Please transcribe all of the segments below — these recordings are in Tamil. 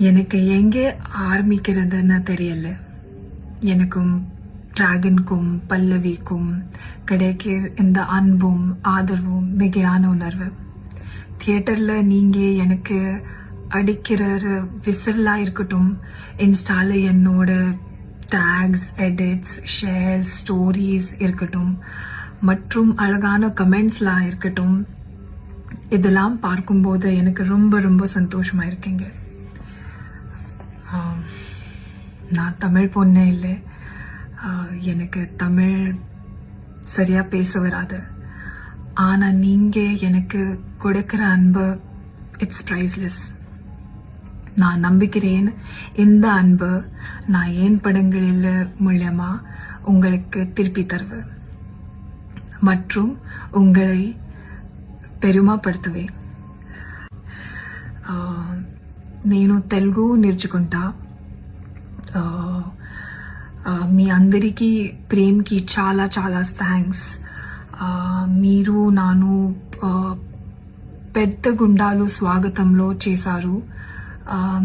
எனக்கு எங்கே ஆரம்பிக்கிறதுன்னு தெரியல. எனக்கும் டிராகனுக்கும் பல்லவிக்கும் கிடைக்கிற இந்த அன்பும் ஆதரவும் மிகையான உணர்வு. தியேட்டரில் நீங்கள் எனக்கு அடிக்கிற விசிலாக இருக்கட்டும், இன்ஸ்டாவில் என்னோட டேக்ஸ், எடிட்ஸ், ஷேர்ஸ், ஸ்டோரிஸ் இருக்கட்டும், மற்றும் அழகான கமெண்ட்ஸ்லாம் இருக்கட்டும், இதெல்லாம் பார்க்கும்போது எனக்கு ரொம்ப ரொம்ப சந்தோஷமாக இருக்கீங்க. நான் தமிழ் பொண்ணே இல்லை, எனக்கு தமிழ் சரியாக பேச வராது. ஆனால் நீங்கள் எனக்கு கொடுக்குற அன்பு இட்ஸ் ப்ரைஸ்லெஸ். நான் நம்புகிறேன் இந்த அன்பு நான் என் படங்களில் மூலமா உங்களுக்கு திருப்பி தருவேன் மற்றும் உங்களை பெருமைப்படுத்துவேன். నేను తెలుగు నేర్చుకుంటా. మీ అందరికీ ప్రేమ్కి చాలా చాలా థ్యాంక్స్. మీరు నాను పెద్ద గుండాలు స్వాగతంలో చేశారు.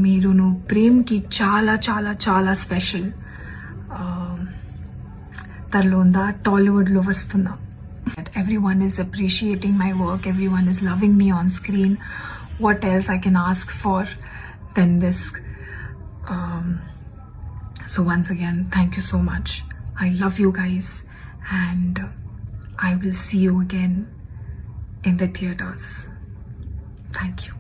మీరును ప్రేమ్కి చాలా చాలా చాలా స్పెషల్. తర్లోందా టాలీవుడ్లో వస్తున్నా. Everyone is appreciating my work. Everyone is loving me on screen. What else I can ask for than this? So once again, thank you so much. I love you guys, and I will see you again in the theaters. Thank you.